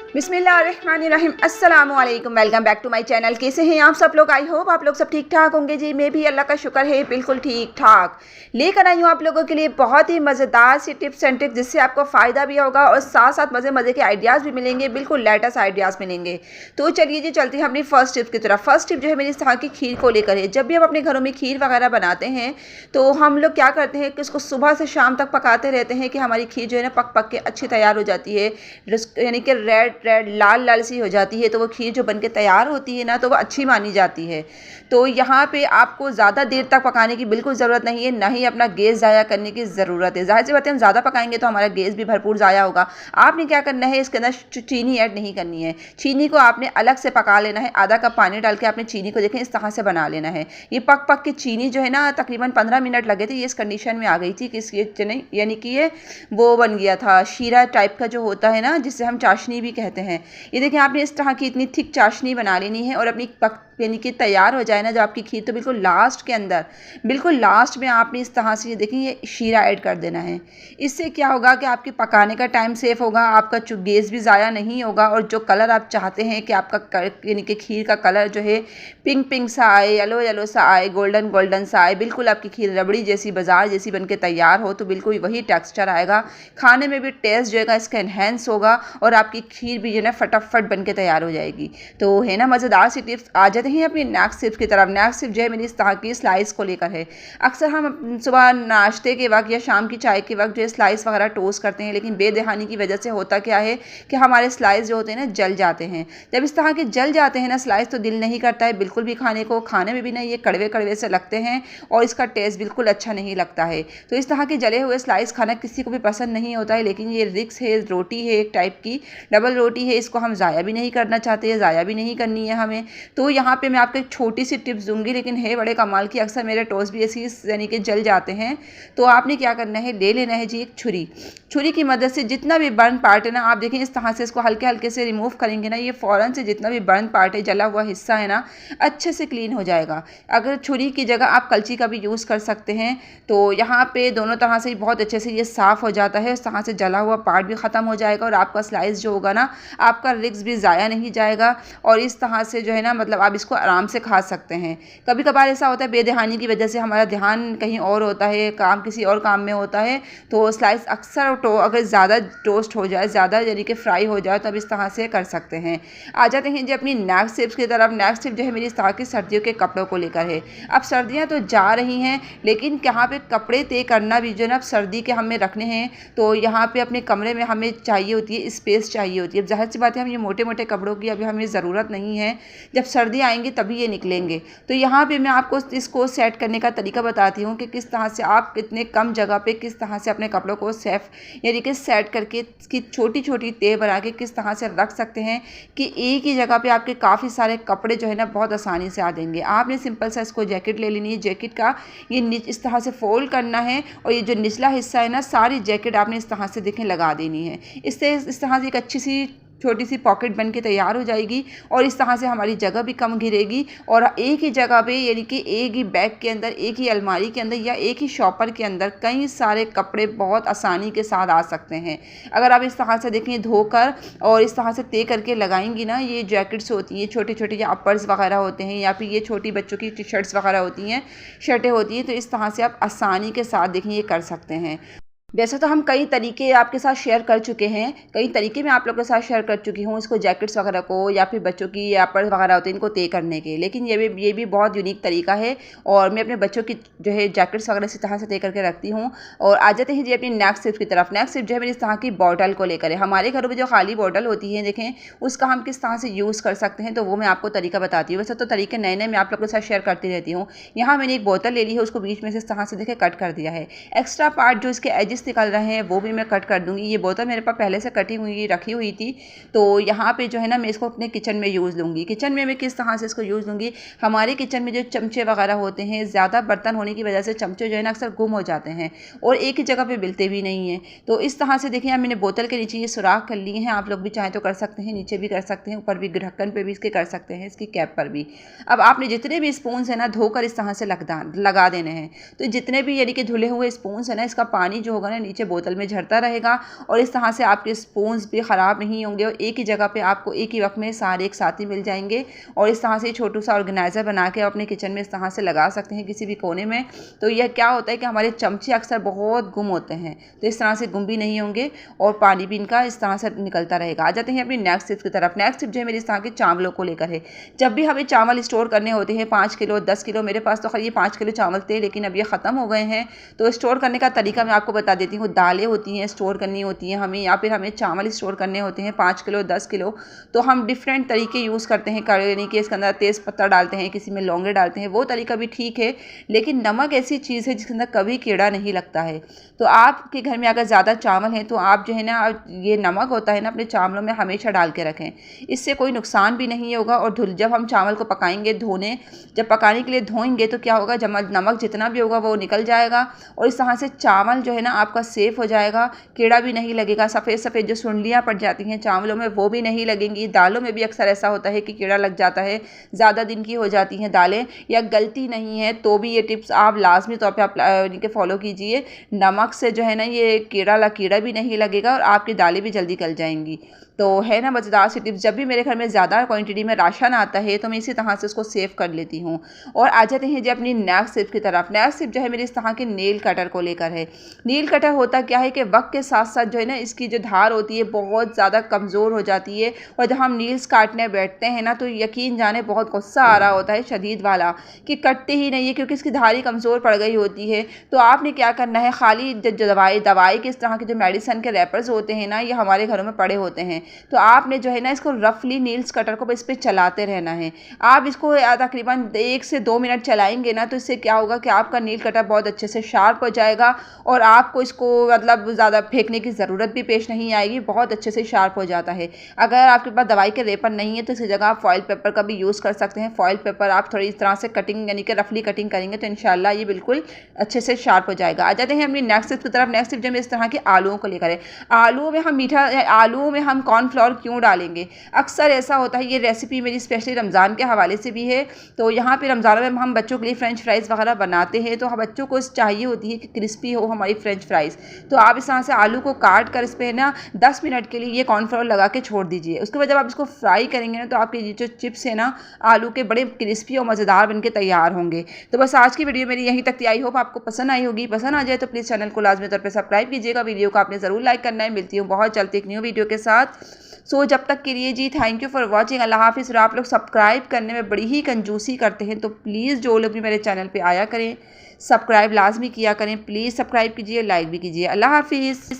बिस्मिल्लाहिर्रहमानिर्रहीम अस्सलाम वालेकुम। Welcome back to my channel. कैसे हैं आप सब लोग? आई होप आप लोग सब ठीक ठाक होंगे। जी मैं भी अल्लाह का शुक्र है बिल्कुल ठीक ठाक लेकर आई हूँ आप लोगों के लिए बहुत ही मज़ेदार सी टिप्स एंड ट्रिक्स जिससे आपको फ़ायदा भी होगा और साथ साथ मज़े मज़े के आइडियाज़ भी मिलेंगे, बिल्कुल लेटेस्ट आइडियाज़ मिलेंगे। तो चलिए जी चलते हैं अपनी फर्स्ट टिप की तरफ। फर्स्ट टिप जो है मेरी इस तरह की खीर को लेकर है। जब भी हम अपने घरों में खीर वगैरह बनाते हैं तो हम लोग क्या करते हैं कि उसको सुबह से शाम तक पकाते रहते हैं कि हमारी खीर जो है ना पक पक के अच्छी तैयार हो जाती है, यानी कि रेड रेड लाल लाल सी हो जाती है। तो वो खीर जो बनके तैयार होती है ना तो वो अच्छी मानी जाती है। तो यहाँ पे आपको ज़्यादा देर तक पकाने की बिल्कुल ज़रूरत नहीं है, ना ही अपना गैस ज़ाया करने की ज़रूरत है। ज़ाहिर सी बात है हम ज़्यादा पकाएंगे तो हमारा गैस भी भरपूर ज़ाया होगा। आपने क्या करना है, इसके अंदर चीनी ऐड नहीं करनी है। चीनी को आपने अलग से पका लेना है। आधा कप पानी डाल के आपने चीनी को देखें इस तरह से बना लेना है। ये पक पक के चीनी जो है ना तकरीबन 15 मिनट लगे थे, ये इस कंडीशन में आ गई थी कि यानी कि ये वो बन गया था शीरा टाइप का जो होता है ना, जिससे हम चाशनी भी कहते हैं। ये देखिए आपने इस तरह की इतनी थिक चाशनी बना लेनी है और अपनी यानी कि तैयार हो जाए ना जब आपकी खीर, तो बिल्कुल लास्ट के अंदर, बिल्कुल लास्ट में आपने इस तरह से ये देखिए ये शीरा ऐड कर देना है। इससे क्या होगा कि आपके पकाने का टाइम सेफ होगा, आपका गैस भी ज़ाया नहीं होगा और जो कलर आप चाहते हैं कि आपका यानी कि खीर का कलर जो है पिंक पिंक सा आए, येलो येलो सा आए, गोल्डन गोल्डन सा आए, बिल्कुल आपकी खीर रबड़ी जैसी बाजार जैसी बनके तैयार हो, तो बिल्कुल वही टेक्सचर आएगा। खाने में भी टेस्ट जो है इसका एनहेंस होगा और आपकी खीर भी जो है फटाफट बनके तैयार हो जाएगी। तो है ना मज़ेदार सी टिप्स। आ जाते हैं अपनी नेक्स्ट टिप्स की तरफ। नेक्स्ट टिप जो है मेरी इस तरह की स्लाइस को लेकर है। अक्सर हम सुबह नाश्ते के वक्त या शाम की चाय के वक्त जो है स्लाइस वगैरह टोस्ट करते हैं, लेकिन बेदहानी की वजह से होता क्या है कि हमारे स्लाइस जो होते हैं ना जल जाते हैं। जब इस तरह के जल जाते हैं ना स्लाइस तो दिल नहीं करता है बिल्कुल भी खाने को, खाने में भी नहीं, ये कड़वे कड़वे से लगते हैं और इसका टेस्ट बिल्कुल अच्छा नहीं लगता है। तो इस तरह के जले हुए स्लाइस खाना किसी को भी पसंद नहीं होता है, लेकिन ये रिक्स है, रोटी है एक टाइप की, डबल रोटी है, इसको हम ज़ाया भी नहीं करना चाहते, ज़ाया भी नहीं करनी है हमें। तो यहाँ पे मैं आपको एक छोटी सी टिप्स दूंगी, लेकिन है बड़े कमाल की। अक्सर मेरे टोस्ट भी ऐसी यानी कि जल जाते हैं। तो आपने क्या करना है, ले लेना है जी एक छुरी। छुरी की मदद से जितना भी बर्न पार्ट है ना, आप देखें इस तरह से इसको हल्के हल्के से रिमूव करेंगे ना, ये फ़ौरन से जितना भी बर्न पार्ट है, जला हुआ हिस्सा है ना, अच्छे से क्लीन हो जाएगा। अगर छुरी की जगह आप कलची का भी यूज़ कर सकते हैं। तो यहाँ पे दोनों तरह से बहुत अच्छे से ये साफ़ हो जाता है। इस तरह से जला हुआ पार्ट भी ख़त्म हो जाएगा और आपका स्लाइस जो होगा ना, आपका रिक्स भी ज़ाया नहीं जाएगा और इस तरह से जो है ना मतलब आप इसको आराम से खा सकते हैं। कभी कभार ऐसा होता है बेदहानी की वजह से हमारा ध्यान कहीं और होता है, काम किसी और काम में होता है, तो स्लाइस अक्सर अगर ज़्यादा टोस्ट हो जाए, ज़्यादा यानी कि फ्राई हो जाए, तब इस तरह से कर सकते हैं। आ जाते हैं जी अपनी नेक्स्ट टिप्स की तरफ। नेक्स्ट टिप जो है मेरी इस तरह की सर्दियों के कपड़ों को लेकर है। अब सर्दियाँ तो जा रही हैं, लेकिन यहाँ पे कपड़े तय करना भी जो है ना अब सर्दी के हमें रखने हैं, तो यहाँ पे अपने कमरे में हमें चाहिए होती है स्पेस, चाहिए होती है। अब जाहिर सी बात है हम ये मोटे मोटे कपड़ों की अभी हमें ज़रूरत नहीं है, जब सर्दी आएंगी तभी ये निकलेंगे। तो यहाँ पे मैं आपको इसको सेट करने का तरीका बताती हूँ कि किस तरह से आप कितने कम जगह पे किस तरह से अपने कपड़ों को सेफ यानी कि सेट करके इसकी छोटी छोटी तय बना के किस तरह से रख सकते हैं कि एक ही जगह पे आपके काफ़ी सारे कपड़े जो है ना बहुत आसानी से आ देंगे। आपने सिंपल सा इसको जैकेट ले लेनी है। जैकेट का ये इस तरह से फोल्ड करना है और ये जो निचला हिस्सा है ना, सारी जैकेट आपने इस तरह से देखें लगा देनी है। इससे इस तरह से एक अच्छी सी छोटी सी पॉकेट बन के तैयार हो जाएगी और इस तरह से हमारी जगह भी कम घिरेगी और एक ही जगह पे यानी कि एक ही बैग के अंदर, एक ही अलमारी के अंदर या एक ही शॉपर के अंदर कई सारे कपड़े बहुत आसानी के साथ आ सकते हैं। अगर आप इस तरह से देखें धोकर और इस तरह से तय करके लगाएंगी ना, ये जैकेट्स होती हैं छोटे छोटे या अपर्स वगैरह होते हैं या फिर ये छोटी बच्चों की टी शर्ट्स वगैरह होती हैं, शर्टें होती हैं, तो इस तरह से आप आसानी के साथ देखें ये कर सकते हैं। वैसे तो हम कई तरीके आपके साथ शेयर कर चुके हैं, कई तरीके मैं आप लोगों के साथ शेयर कर चुकी हूँ इसको जैकेट्स वगैरह को या फिर बच्चों की या पर्स वगैरह होते हैं इनको तय करने के, लेकिन ये भी बहुत यूनिक तरीका है और मैं अपने बच्चों की जो है जैकेट्स वगैरह इसी तरह से तय करके रखती हूँ। और आ जाते हैं जी अपनी नेक्स्ट टिप की तरफ। नेक्स्ट टिप जो है मेरी इस तरह की बॉटल को लेकर है। हमारे घरों में जो खाली बॉटल होती है देखें, उसका हम किस तरह से यूज़ कर सकते हैं, तो वो मैं आपको तरीका बताती हूँ। वैसे तो तरीके नए नए मैं आप लोगों के साथ शेयर करती रहती हूँ। यहाँ मैंने एक बोतल ले ली है, उसको बीच में से इस तरह से देखें कट कर दिया है। एक्स्ट्रा पार्ट जो इसके एजेस निकल रहे हैं वो भी मैं कट कर दूंगी। ये बोतल मेरे पास पहले से कटी हुई रखी हुई थी, तो यहाँ पे जो है ना मैं इसको अपने किचन में यूज़ लूँगी। किचन में मैं किस तरह से इसको यूज़ लूँगी, हमारे किचन में जो चमचे वगैरह होते हैं, ज़्यादा बर्तन होने की वजह से चमचे जो है ना अक्सर गुम हो जाते हैं और एक ही जगह पे मिलते भी नहीं हैं। तो इस तरह से देखिए मैंने बोतल के नीचे ये सुराख कर लिए हैं, आप लोग भी चाहें तो कर सकते हैं, नीचे भी कर सकते हैं, ऊपर भी ढक्कन पे भी इसके कर सकते हैं, इसकी कैप पर भी। अब आपने जितने भी स्पून है ना धोकर इस तरह से लगा देने हैं। तो जितने भी यानी कि धुले हुए स्पून है ना, इसका पानी जो होगा होगा ना नीचे बोतल में झरता रहेगा और इस तरह से आपके स्पून्स भी ख़राब नहीं होंगे और एक ही जगह पे आपको एक ही वक्त में सारे एक साथ ही मिल जाएंगे। और इस तरह से छोटू सा ऑर्गेनाइज़र बना के अपने किचन में इस तरह से लगा सकते हैं किसी भी कोने में। तो यह क्या होता है कि हमारे चमचे अक्सर बहुत गुम होते हैं, तो इस तरह से गुम भी नहीं होंगे और पानी भी इनका इस तरह से निकलता रहेगा। आ जाते हैं अपनी नेक्स्ट टिप की तरफ। नेक्स्ट टिप जो है मेरी इस तरह के चावलों को लेकर है। जब भी हमें चावल स्टोर करने होते हैं 5 किलो 10 किलो, मेरे पास तो खैर ये 5 किलो चावल थे लेकिन अब ये ख़त्म हो गए हैं, तो स्टोर करने का तरीका मैं आपको बता देती हूँ। दालें होती हैं स्टोर करनी होती हैं हमें, या फिर हमें चावल स्टोर करने होते हैं 5 किलो 10 किलो, तो हम डिफरेंट तरीके यूज़ करते हैं। यानी कि इसके अंदर तेज़ पत्ता डालते हैं, किसी में लौंगे डालते हैं, वो तरीका भी ठीक है। लेकिन नमक ऐसी चीज़ है जिसके अंदर कभी कीड़ा नहीं लगता है। तो आपके घर में अगर ज़्यादा चावल हैं तो आप जो है ना ये नमक होता है ना अपने चावलों में हमेशा डाल के रखें, इससे कोई नुकसान भी नहीं होगा। और जब हम चावल को पकाएंगे जब पकाने के लिए धोएंगे तो क्या होगा, जब नमक जितना भी होगा वो निकल जाएगा और इस तरह से चावल जो है ना आपका सेफ़ हो जाएगा, कीड़ा भी नहीं लगेगा। सफ़ेद सफ़ेद जो सुंडियाँ पड़ जाती हैं चावलों में वो भी नहीं लगेंगी। दालों में भी अक्सर ऐसा होता है कि कीड़ा लग जाता है, ज़्यादा दिन की हो जाती हैं दालें या गलती नहीं है, तो भी ये टिप्स आप लाजमी तौर पे आप इनके फॉलो कीजिए। नमक से जो है ना ये कीड़ा भी नहीं लगेगा और आपकी दालें भी जल्दी गल जाएंगी। तो है ना मज़ेदार सी टिप्स। जब भी मेरे घर में ज़्यादा क्वांटिटी में राशन आता है तो मैं इसी तरह से उसको सेव कर लेती हूँ। और आ जाते हैं जी अपनी नेक्स्ट टिप की तरफ। नेक्स्ट टिप जो है मेरी इस तरह के नेल कटर को लेकर है। नेल कटर होता क्या है कि वक्त के साथ साथ जो है ना इसकी जो धार होती है बहुत ज़्यादा कमज़ोर हो जाती है और जब हम नील्स काटने बैठते हैं ना तो यकीन जाने बहुत गुस्सा आ रहा होता है शदीद वाला कि कटते ही नहीं है क्योंकि इसकी धारी कमज़ोर पड़ गई होती है। तो आपने क्या करना है, खाली दवाई के इस तरह के जो मेडिसिन के रैपर्स होते हैं ना ये हमारे घरों में पड़े होते हैं, तो आपने जो है ना इसको रफली नील्स कटर को इस पर चलाते रहना है। आप इसको तकरीबन 1 से 2 मिनट चलाएंगे ना तो इससे क्या होगा कि आपका नील कटर बहुत अच्छे से शार्प हो जाएगा और आपको इसको मतलब ज़्यादा फेंकने की ज़रूरत भी पेश नहीं आएगी, बहुत अच्छे से शार्प हो जाता है। अगर आपके पास दवाई के रेपर नहीं है तो इसकी जगह आप फॉइल पेपर का भी यूज़ कर सकते हैं। फॉइल पेपर आप थोड़ी इस तरह से कटिंग यानी कि रफली कटिंग करेंगे तो इंशाल्लाह ये बिल्कुल अच्छे से शार्प हो जाएगा। आ जाते हैं अपनी नेक्स्ट टिप की तरफ। नेक्स्ट टिप जो इस तरह के आलूओं को लेकर है। आलूओं में हम कॉर्नफ्लोर क्यों डालेंगे, अक्सर ऐसा होता है। ये रेसिपी मेरी स्पेशली रमज़ान के हवाले से भी है। तो यहाँ पे रमज़ान में हम बच्चों के लिए फ्रेंच फ्राइज़ वगैरह बनाते हैं, तो हम बच्चों को चाहिए होती है कि क्रिस्पी हो हमारी फ्रेंच फ्राइज़। तो आप इस तरह से आलू को काट कर इस पर ना 10 मिनट के लिए ये कॉर्नफ्लोर लगा के छोड़ दीजिए। उसके बाद जब आप इसको फ्राई करेंगे ना तो आपके जो चिप्स है ना आलू के बड़े क्रिस्पी और मज़ेदार बन के तैयार होंगे। तो बस आज की वीडियो मेरी यहीं तक थी। आई होप आपको पसंद आई होगी। पसंद आ जाए तो प्लीज़ चैनल को लाजमी तौर पर सब्सक्राइब कीजिएगा। वीडियो को आपने ज़रूर लाइक करना है। मिलती हूँ बहुत जल्द एक न्यू वीडियो के साथ। सो जब तक के लिए जी थैंक यू फॉर वॉचिंग। अल्लाह हाफिज़। और आप लोग सब्सक्राइब करने में बड़ी ही कंजूसी करते हैं, तो प्लीज़ जो लोग भी मेरे चैनल पे आया करें सब्सक्राइब लाजमी किया करें। प्लीज़ सब्सक्राइब कीजिए, लाइक भी कीजिए। अल्लाह हाफिज़।